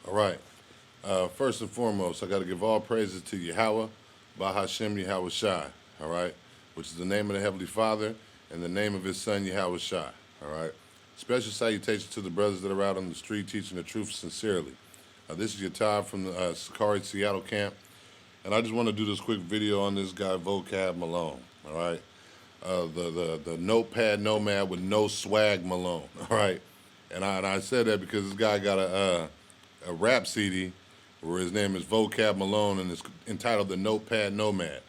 All right. First and foremost, I got to give all praises to Yahweh, Bahashem Yahweh Shai, all right, which is the name of the Heavenly Father and the name of His Son Yahweh Shai, all right. Special salutations to the brothers that are out on the street teaching the truth sincerely. This is your Todd from the Sakari Seattle camp, and I just want to do this quick video on this guy Vocab Malone, all right. The notepad nomad with no swag Malone, all right. And I said that because this guy got a rap CD where his name is Vocab Malone and it's entitled The Notepad Nomad.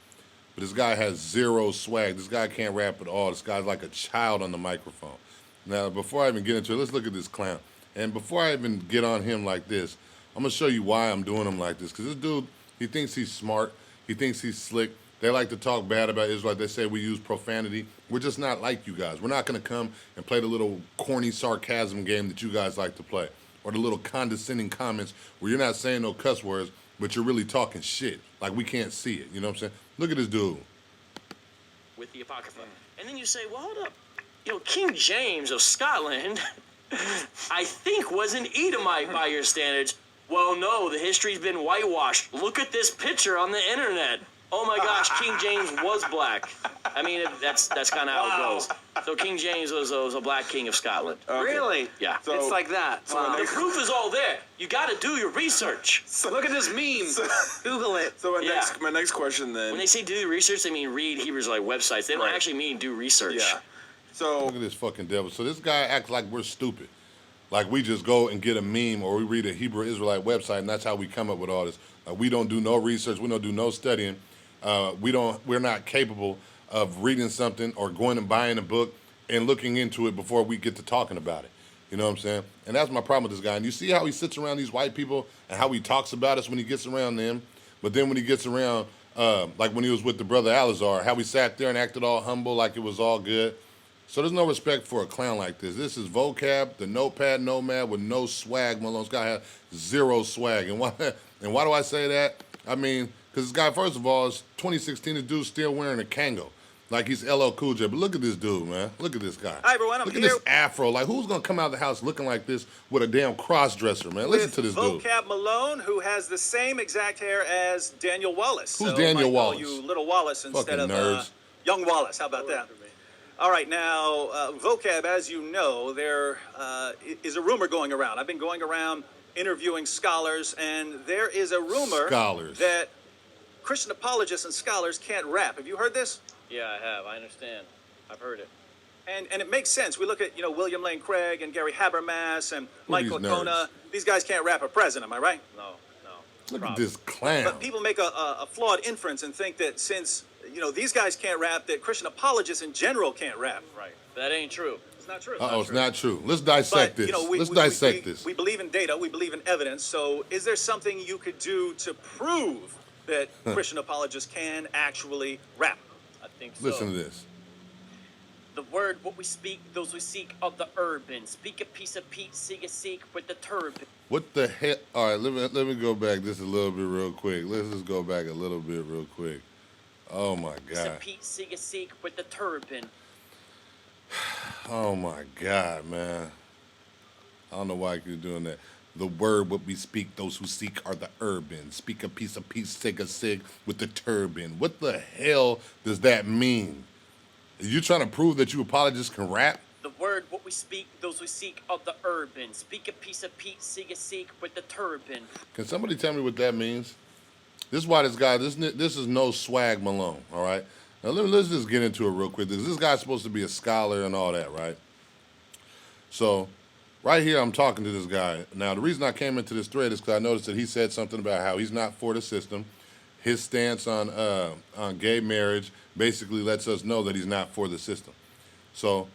But this guy has zero swag. This guy can't rap at all. This guy's like a child on the microphone. Now, before I even get into it, let's look at this clown. And before I even get on him like this, I'm going to show you why I'm doing him like this. Because this dude, he thinks he's smart. He thinks he's slick. They like to talk bad about Israel. They say we use profanity. We're just not like you guys. We're not going to come and play the little corny sarcasm game that you guys like to play, or the little condescending comments where you're not saying no cuss words, but you're really talking shit. Like we can't see it. You know what I'm saying? Look at this dude. With the Apocrypha. And then you say, well, hold up. King James of Scotland, I think was an Edomite by your standards. Well, no, the history's been whitewashed. Look at this picture on the internet. Oh my gosh, King James was black. I mean, that's kind of how it goes. So King James was a black king of Scotland. Okay. Really? Yeah. So, it's like that. So The proof is all there. You got to do your research. Look at this meme. Google it. So my next question then. When they say do research, they mean read Hebrews like websites. They don't actually mean do research. Yeah. So look at this fucking devil. So this guy acts like we're stupid. Like we just go and get a meme or we read a Hebrew Israelite website and that's how we come up with all this. We don't do no research. We don't do no studying. We're not capable of reading something or going and buying a book and looking into it before we get to talking about it. You know what I'm saying? And that's my problem with this guy. And you see how he sits around these white people and how he talks about us when he gets around them. But then when he gets around, like when he was with the brother Alizar, how he sat there and acted all humble like it was all good. So there's no respect for a clown like this. This is Vocab, the notepad nomad with no swag. Malone. This guy has zero swag. And why do I say that? I mean, because this guy, first of all, is 2016, this dude's still wearing a Kango. Like he's LL Cool J. But look at this dude, man. Look at this guy. Hi, everyone. Look at this afro. Like, who's going to come out of the house looking like this with a damn cross-dresser, man? Listen to this dude. Vocab Malone, who has the same exact hair as Daniel Wallace. Who's Daniel Wallace? Call you Little Wallace instead Fucking of Young Wallace. How about that? All right, now, Vocab, as you know, there is a rumor going around. I've been going around interviewing scholars, and there is a rumor that Christian apologists and scholars can't rap. Have you heard this? Yeah, I have. I understand. I've heard it. And it makes sense. We look at, William Lane Craig and Gary Habermas and Mike Licona. These guys can't rap a president, am I right? No. Look at this clown. But people make a flawed inference and think that since, these guys can't rap, that Christian apologists in general can't rap. Right. That ain't true. It's not true. It's not true. Let's dissect this. Let's dissect this. We believe in data. We believe in evidence. So is there something you could do to prove that Christian apologists can actually rap? I think so. Listen to this. The word, what we speak, those we seek of the urban. Speak a piece of Pete, seek with the turban. What the hell? All right, let me go back just a little bit real quick. Let's just go back a little bit real quick. Oh, my God. Piece of Pete, seek with the turban. Oh, my God, man. I don't know why I keep doing that. The word, what we speak, those who seek are the urban. Speak a piece of peace, take a sig with the turban. What the hell does that mean? Are you trying to prove that you apologists can rap? The word, what we speak, those we seek of the urban. Speak a piece of Pete, seek with the turban. Can somebody tell me what that means? This is why this guy, this is no swag Malone, all right? Now, let's just get into it real quick. This guy's supposed to be a scholar and all that, right? So, right here, I'm talking to this guy. Now, the reason I came into this thread is because I noticed that he said something about how he's not for the system. His stance on gay marriage basically lets us know that he's not for the system. So,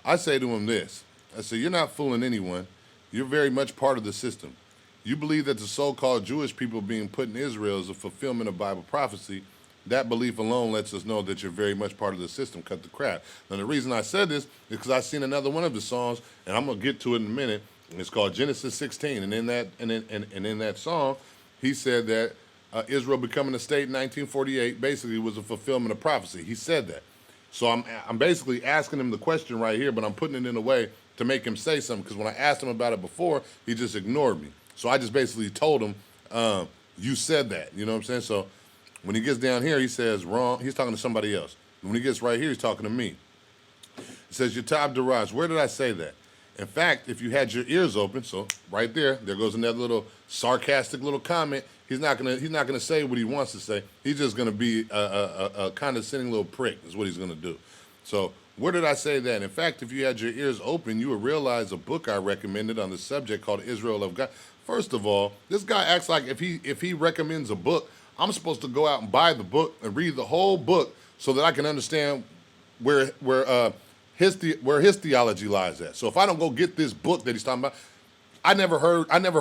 I say to him this. I say, you're not fooling anyone. You're very much part of the system. You believe that the so-called Jewish people being put in Israel is a fulfillment of Bible prophecy. That belief alone lets us know that you're very much part of the system. Cut the crap. Now, the reason I said this is because I seen another one of his songs, and I'm gonna get to it in a minute. And it's called Genesis 16, and in that song, he said that Israel becoming a state in 1948 basically was a fulfillment of prophecy. He said that. So I'm basically asking him the question right here, but I'm putting it in a way to make him say something, because when I asked him about it before, he just ignored me. So I just basically told him, you said that. You know what I'm saying? So when he gets down here, he says wrong. He's talking to somebody else. When he gets right here, he's talking to me. It says, Yatab Daraj. Where did I say that? In fact, if you had your ears open, so right there goes another little sarcastic little comment. He's not gonna say what he wants to say. He's just gonna be a condescending little prick. Is what he's gonna do. So where did I say that? In fact, if you had your ears open, you would realize a book I recommended on the subject called Israel of God. First of all, this guy acts like if he recommends a book, I'm supposed to go out and buy the book and read the whole book so that I can understand where his theology lies at. So if I don't go get this book that he's talking about, I never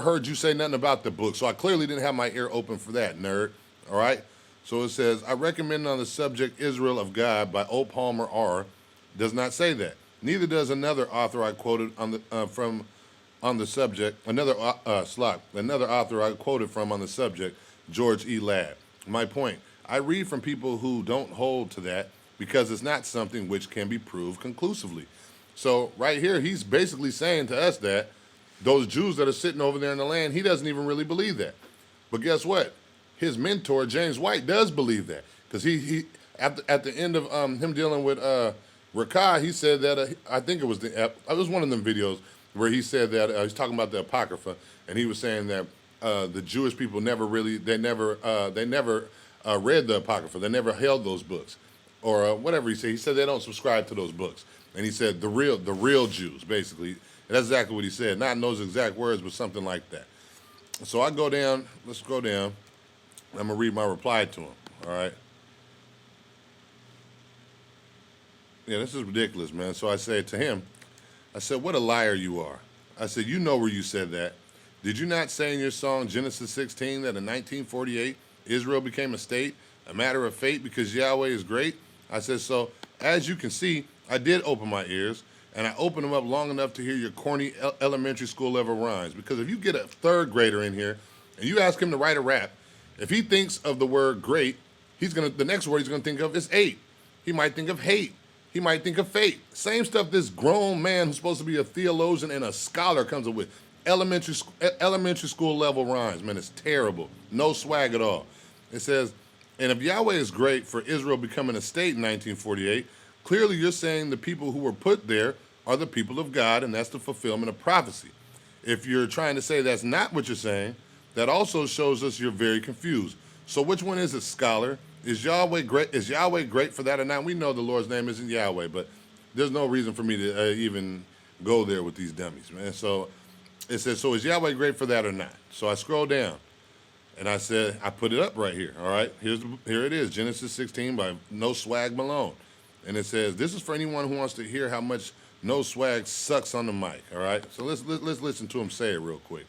heard you say nothing about the book. So I clearly didn't have my ear open for that, nerd. All right. So it says, I recommend on the subject Israel of God by O. Palmer R. Does not say that. Neither does another author I quoted on the subject. Another author I quoted from on the subject, George E. Ladd. My point, I read from people who don't hold to that because it's not something which can be proved conclusively. So right here, he's basically saying to us that those Jews that are sitting over there in the land, he doesn't even really believe that. But guess what? His mentor, James White, does believe that. Because he at the end of him dealing with Rakai, he said that, I think it was one of them videos where he said that, he's talking about the Apocrypha, and he was saying that the Jewish people never read the Apocrypha. They never held those books. Or whatever he said. He said they don't subscribe to those books. And he said the real Jews, basically. And that's exactly what he said. Not in those exact words, but something like that. So I go down, let's go down. I'm going to read my reply to him, all right? Yeah, this is ridiculous, man. So I say to him, I said, what a liar you are. I said, you know where you said that. Did you not say in your song Genesis 16 that in 1948 Israel became a state, a matter of fate because Yahweh is great? I said, so as you can see, I did open my ears, and I opened them up long enough to hear your corny elementary school level rhymes. Because if you get a third grader in here and you ask him to write a rap, if he thinks of the word great, the next word he's gonna think of is eight. He might think of hate. He might think of fate. Same stuff this grown man who's supposed to be a theologian and a scholar comes up with. Elementary school level rhymes, man. It's terrible. No swag at all. It says, and if Yahweh is great for Israel becoming a state in 1948, clearly you're saying the people who were put there are the people of God, and that's the fulfillment of prophecy. If you're trying to say that's not what you're saying, that also shows us you're very confused. So which one is it, scholar? Is Yahweh great for that or not? We know the Lord's name isn't Yahweh, but there's no reason for me to even go there with these dummies, man. So it says, so is Yahweh great for that or not? So I scroll down, and I said, I put it up right here, all right? Here it is, Genesis 16 by No Swag Malone. And it says, this is for anyone who wants to hear how much No Swag sucks on the mic, all right? So let's listen to him say it real quick.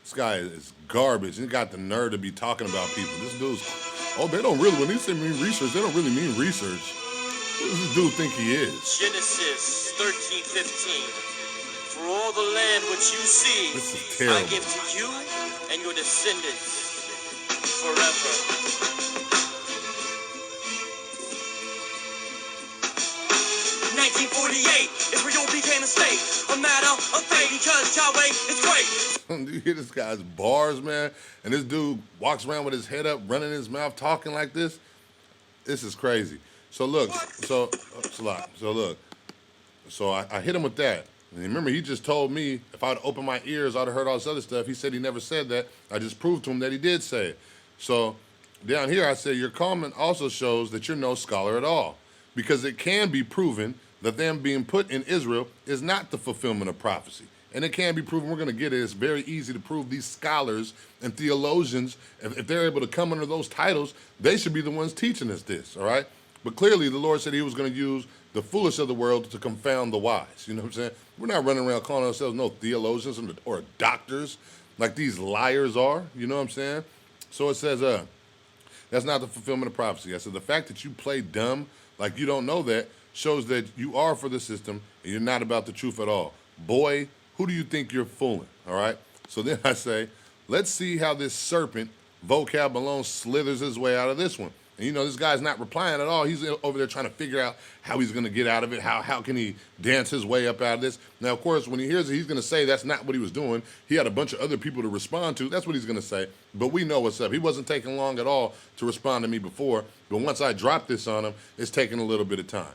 This guy is garbage. He got the nerve to be talking about people. This dude's, they don't really, when they say mean research, they don't really mean research. Who does this dude think he is? Genesis 13:15. For all the land which you see, This is terrible. I give to you and your descendants forever. 1948, Israel became a state, a matter of fate because Yahweh is great. Do you hear this guy's bars, man? And this dude walks around with his head up, running his mouth, talking like this. This is crazy. So look, so I hit him with that. And remember, he just told me if I'd opened my ears, I'd have heard all this other stuff. He said he never said that. I just proved to him that he did say it. So down here, I say your comment also shows that you're no scholar at all, because it can be proven that them being put in Israel is not the fulfillment of prophecy. And it can be proven. We're going to get it. It's very easy to prove. These scholars and theologians, if they're able to come under those titles, they should be the ones teaching us this, all right? But clearly the Lord said he was going to use the foolish of the world to confound the wise. You know what I'm saying? We're not running around calling ourselves no theologians or doctors like these liars are. You know what I'm saying? So it says, that's not the fulfillment of prophecy. I said, the fact that you play dumb like you don't know that shows that you are for the system and you're not about the truth at all. Boy, who do you think you're fooling, all right? So then I say, let's see how this serpent, Vocab Malone, slithers his way out of this one. And, you know, this guy's not replying at all. He's over there trying to figure out how he's going to get out of it. How can he dance his way up out of this? Now, of course, when he hears it, he's going to say that's not what he was doing. He had a bunch of other people to respond to. That's what he's going to say. But we know what's up. He wasn't taking long at all to respond to me before. But once I dropped this on him, it's taking a little bit of time.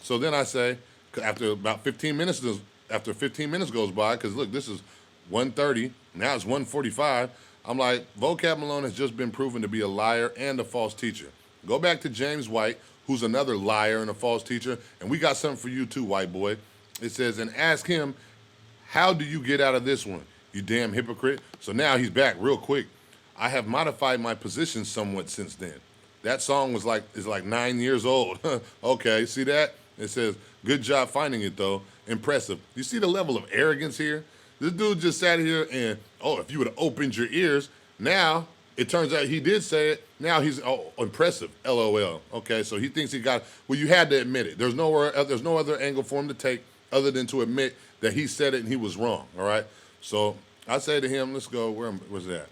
So then I say, after about 15 minutes, after 15 minutes goes by, because look, this is 1:30, now it's 1:45. I'm like, Vocab Malone has just been proven to be a liar and a false teacher. Go back to James White, who's another liar and a false teacher, and we got something for you too, white boy. It says, and ask him, how do you get out of this one, you damn hypocrite? So now he's back real quick. I have modified my position somewhat since then. That song is like 9 years old. Okay, see that? It says, good job finding it though. Impressive. You see the level of arrogance here? This dude just sat here and, oh, if you would have opened your ears, now it turns out he did say it. Now he's, oh, impressive, LOL. Okay, so he thinks he got, well, you had to admit it. There's no other angle for him to take other than to admit that he said it and he was wrong, all right? So I say to him, let's go, where was that?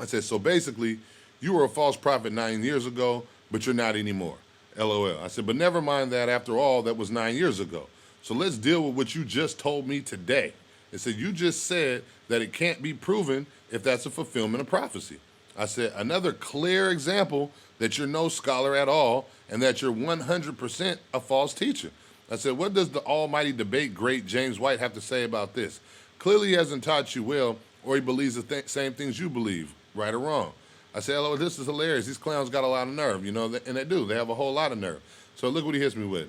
I said, so basically, you were a false prophet 9 years ago, but you're not anymore, LOL. I said, but never mind that, after all, that was 9 years ago. So let's deal with what you just told me today. It said, you just said that it can't be proven if that's a fulfillment of prophecy. I said, another clear example that you're no scholar at all and that you're 100% a false teacher. I said, what does the almighty debate great James White have to say about this? Clearly he hasn't taught you well, or he believes the same things you believe, right or wrong. I said, hello, this is hilarious. These clowns got a lot of nerve, you know, and they do. They have a whole lot of nerve. So look what he hits me with.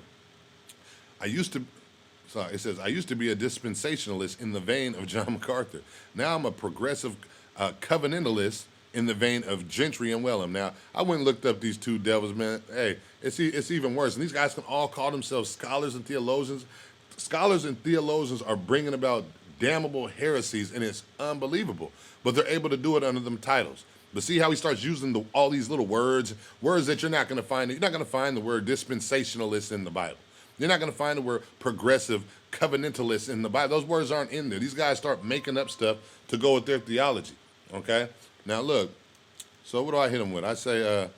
It says, I used to be a dispensationalist in the vein of John MacArthur. Now I'm a progressive covenantalist in the vein of Gentry and Wellham. Now, I went and looked up these two devils, man. Hey, it's even worse. And these guys can all call themselves scholars and theologians. Scholars and theologians are bringing about damnable heresies, and it's unbelievable. But they're able to do it under them titles. But see how he starts using all these little words that you're not going to find. You're not going to find the word dispensationalist in the Bible. You're not going to find the word progressive covenantalist in the Bible. Those words aren't in there. These guys start making up stuff to go with their theology, okay? Now, look, so what do I hit them with? I say,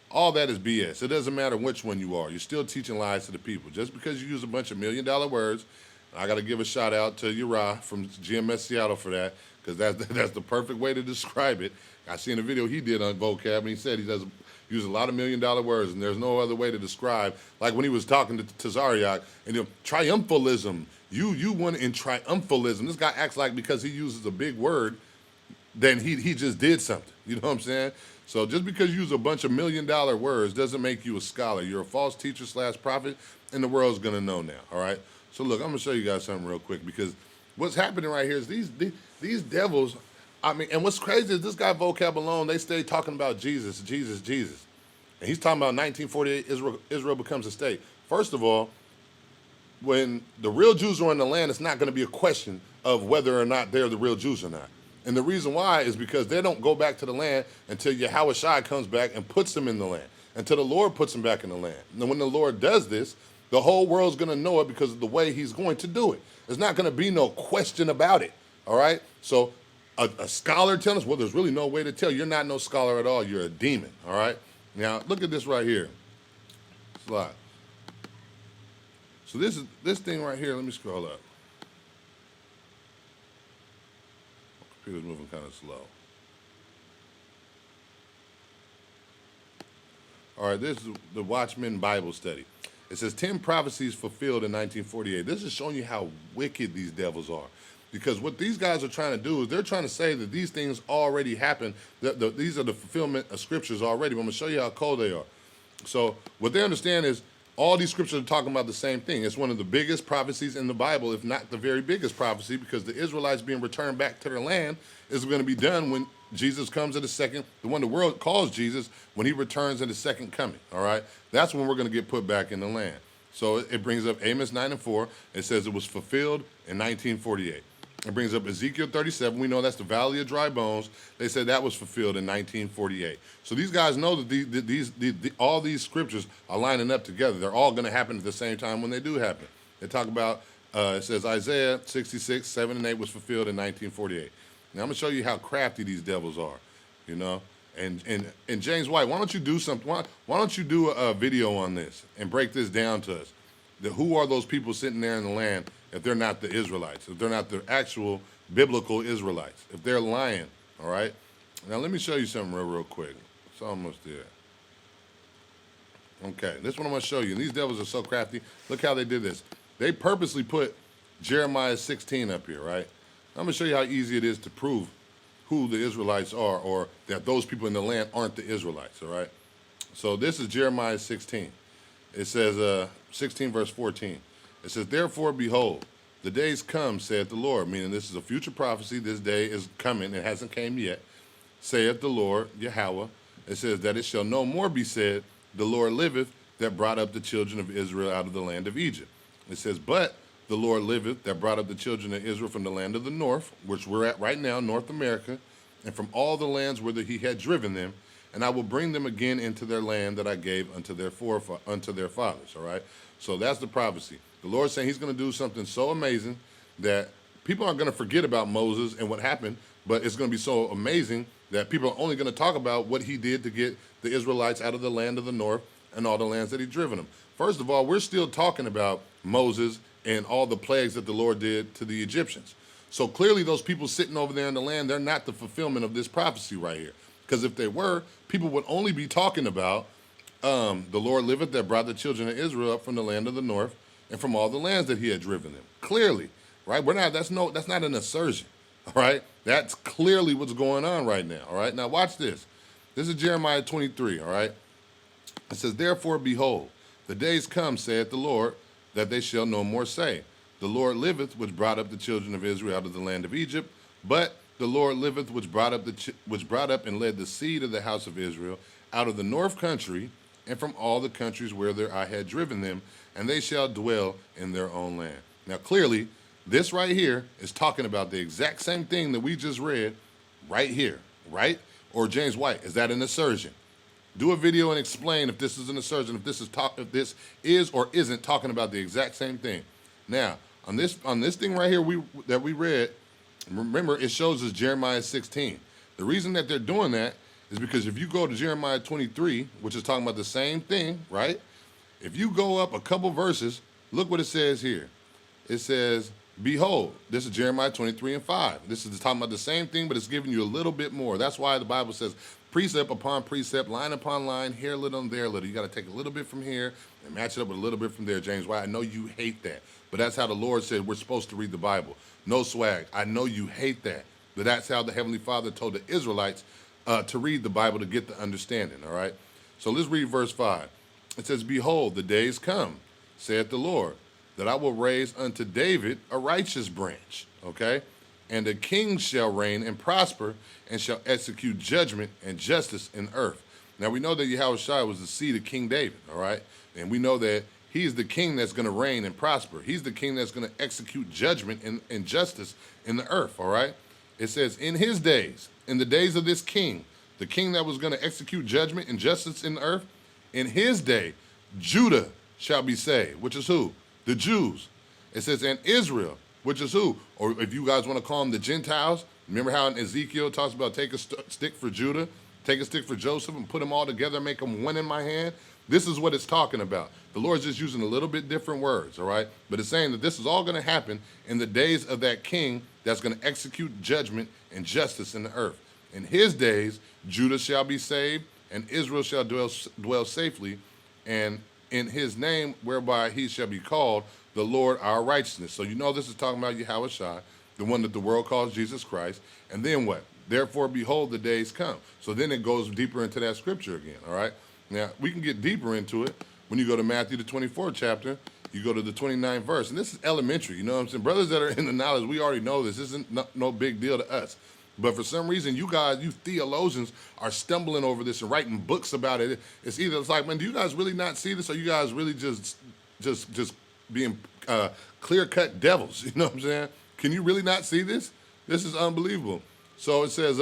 all that is BS. It doesn't matter which one you are. You're still teaching lies to the people. Just because you use a bunch of $1 million words, I got to give a shout out to Uriah from GMS Seattle for that, because that's the perfect way to describe it. I seen a video he did on Vocab, and he said he does use a lot of $1 million words, and there's no other way to describe, like when he was talking to Tazariak, and triumphalism, you won in triumphalism. This guy acts like because he uses a big word, then he just did something. You know what I'm saying? So just because you use a bunch of $1 million words doesn't make you a scholar. You're a false teacher / prophet, and the world's going to know now, all right? So look, I'm going to show you guys something real quick, because what's happening right here is these devils, I mean, and what's crazy is this guy Vocab Malone, they stay talking about Jesus. And he's talking about 1948, Israel becomes a state. First of all, when the real Jews are in the land, it's not going to be a question of whether or not they're the real Jews or not. And the reason why is because they don't go back to the land until Yahweh Shai comes back and puts them in the land, until the Lord puts them back in the land. And when the Lord does this, the whole world's going to know it because of the way he's going to do it. There's not going to be no question about it, all right? So a scholar telling us, well, there's really no way to tell. You're not no scholar at all. You're a demon, all right? Now, look at this right here. Slide. So this thing right here, let me scroll up. Computer's moving kind of slow. All right, this is the Watchman Bible Study. It says 10 prophecies fulfilled in 1948. This is showing you how wicked these devils are. Because what these guys are trying to do is they're trying to say that these things already happened. These are the fulfillment of scriptures already. But I'm going to show you how cold they are. So what they understand is all these scriptures are talking about the same thing. It's one of the biggest prophecies in the Bible, if not the very biggest prophecy, because the Israelites being returned back to their land is going to be done when Jesus comes at the second, the one the world calls Jesus, when he returns in the second coming, all right? That's when we're going to get put back in the land. So it brings up Amos 9:4. It says it was fulfilled in 1948. It brings up Ezekiel 37. We know that's the Valley of Dry Bones. They said that was fulfilled in 1948. So these guys know that all these scriptures are lining up together. They're all going to happen at the same time when they do happen. They talk about, it says Isaiah 66, 7 and 8 was fulfilled in 1948. Now I'm going to show you how crafty these devils are, you know. And James White, why don't you do something? Why don't you do a video on this and break this down to us? Who are those people sitting there in the land if they're not the Israelites, if they're not the actual biblical Israelites, if they're lying, all right? Now, let me show you something real quick. It's almost there. Okay, this one I'm going to show you. And these devils are so crafty. Look how they did this. They purposely put Jeremiah 16 up here, right? I'm going to show you how easy it is to prove who the Israelites are, or that those people in the land aren't the Israelites, all right? So this is Jeremiah 16. It says, 16 verse 14. It says, therefore, behold, the days come, saith the Lord, meaning this is a future prophecy. This day is coming. It hasn't came yet. Saith the Lord, Yahweh. It says that it shall no more be said, the Lord liveth, that brought up the children of Israel out of the land of Egypt. It says, but the Lord liveth, that brought up the children of Israel from the land of the north, which we're at right now, North America, and from all the lands whither he had driven them, and I will bring them again into their land that I gave unto their fathers, all right? So that's the prophecy. The Lord's saying he's going to do something so amazing that people aren't going to forget about Moses and what happened, but it's going to be so amazing that people are only going to talk about what he did to get the Israelites out of the land of the north and all the lands that he'd driven them. First of all, we're still talking about Moses and all the plagues that the Lord did to the Egyptians. So clearly those people sitting over there in the land, they're not the fulfillment of this prophecy right here. Because if they were, people would only be talking about the Lord liveth, that brought the children of Israel up from the land of the north and from all the lands that he had driven them. Clearly, right? That's not an assertion, all right? That's clearly what's going on right now, all right? Now watch this. This is Jeremiah 23, all right? It says, therefore, behold, the days come, saith the Lord, that they shall no more say, the Lord liveth, which brought up the children of Israel out of the land of Egypt, but the Lord liveth, which brought up and led the seed of the house of Israel out of the north country and from all the countries whither I had driven them, and they shall dwell in their own land. Now, clearly, this right here is talking about the exact same thing that we just read right here, right? Or James White, is that an assertion? Do a video and explain if this is an assertion, if this is or isn't talking about the exact same thing. Now, on this thing right here that we read, remember, it shows us Jeremiah 16. The reason that they're doing that is because if you go to Jeremiah 23, which is talking about the same thing, right? If you go up a couple verses, look what it says here. It says, behold, this is Jeremiah 23 and 5. This is talking about the same thing, but it's giving you a little bit more. That's why the Bible says precept upon precept, line upon line, here a little and there a little. You got to take a little bit from here and match it up with a little bit from there, James. Why? I know you hate that, but that's how the Lord said we're supposed to read the Bible. No swag. I know you hate that, but that's how the Heavenly Father told the Israelites to read the Bible to get the understanding, all right? So let's read verse 5. It says, behold, the days come, saith the Lord, that I will raise unto David a righteous branch, okay? And the king shall reign and prosper and shall execute judgment and justice in earth. Now, we know that Yahushua was the seed of King David, all right? And we know that he's the king that's going to reign and prosper. He's the king that's going to execute judgment and justice in the earth, all right? It says, in his days, in the days of this king, the king that was going to execute judgment and justice in the earth, in his day, Judah shall be saved, which is who? The Jews. It says, and Israel, which is who? Or if you guys want to call them the Gentiles, remember how in Ezekiel it talks about take a stick for Judah, take a stick for Joseph, and put them all together and make them one in my hand? This is what it's talking about. The Lord's just using a little bit different words, all right? But it's saying that this is all going to happen in the days of that king that's going to execute judgment and justice in the earth. In his days, Judah shall be saved, and Israel shall dwell safely, and in his name whereby he shall be called the Lord our righteousness. So you know this is talking about Yahushua, the one that the world calls Jesus Christ. And then what? Therefore, behold, the days come. So then it goes deeper into that scripture again, all right? Now, we can get deeper into it when you go to Matthew, the 24th chapter. You go to the 29th verse. And this is elementary, you know what I'm saying? Brothers that are in the knowledge, we already know this. This isn't no big deal to us. But for some reason, you guys, you theologians, are stumbling over this and writing books about it. It's like, man, do you guys really not see this? Or you guys really just being clear-cut devils? You know what I'm saying? Can you really not see this? This is unbelievable. So it says,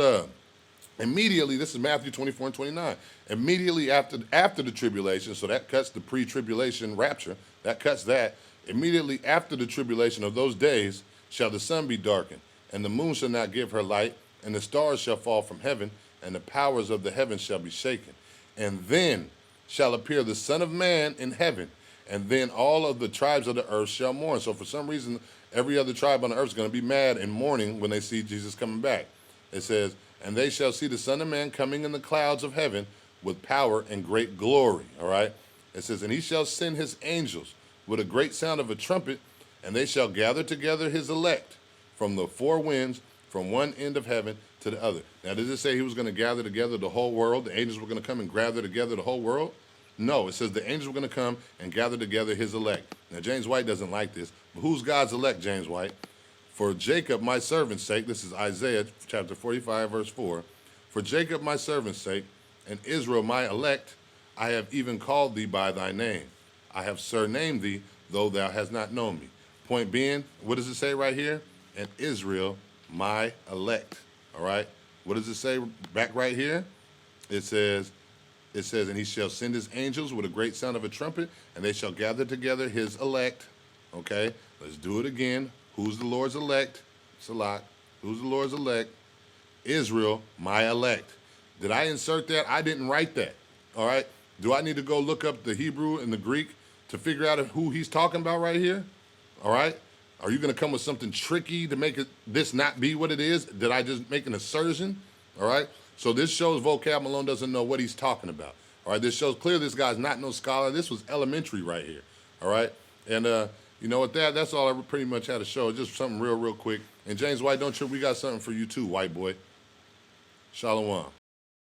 immediately, this is Matthew 24 and 29. Immediately after the tribulation, so that cuts the pre-tribulation rapture, that cuts that. Immediately after the tribulation of those days shall the sun be darkened, and the moon shall not give her light, and the stars shall fall from heaven, and the powers of the heavens shall be shaken. And then shall appear the Son of Man in heaven, and then all of the tribes of the earth shall mourn. So for some reason, every other tribe on the earth is going to be mad and mourning when they see Jesus coming back. It says, and they shall see the Son of Man coming in the clouds of heaven with power and great glory. All right. It says, and he shall send his angels with a great sound of a trumpet, and they shall gather together his elect from the four winds, from one end of heaven to the other. Now, does it say he was going to gather together the whole world? The angels were going to come and gather together the whole world? No, it says the angels were going to come and gather together his elect. Now, James White doesn't like this, but who's God's elect, James White? For Jacob, my servant's sake, this is Isaiah chapter 45, verse 4. For Jacob, my servant's sake, and Israel, my elect, I have even called thee by thy name. I have surnamed thee, though thou hast not known me. Point being, what does it say right here? And Israel, my elect. All right? What does it say back right here? It says, and he shall send his angels with a great sound of a trumpet, and they shall gather together his elect. Okay? Let's do it again. Who's the Lord's elect? Salat. Who's the Lord's elect? Israel, my elect. Did I insert that? I didn't write that. All right? Do I need to go look up the Hebrew and the Greek to figure out who he's talking about right here? All right? Are you going to come with something tricky to make this not be what it is? Did I just make an assertion? All right? So this shows Vocab Malone doesn't know what he's talking about. All right? This shows clearly this guy's not no scholar. This was elementary right here. All right? And you know what? That's all I pretty much had to show. Just something real quick. And James White, don't trip. We got something for you too, white boy. Shalom.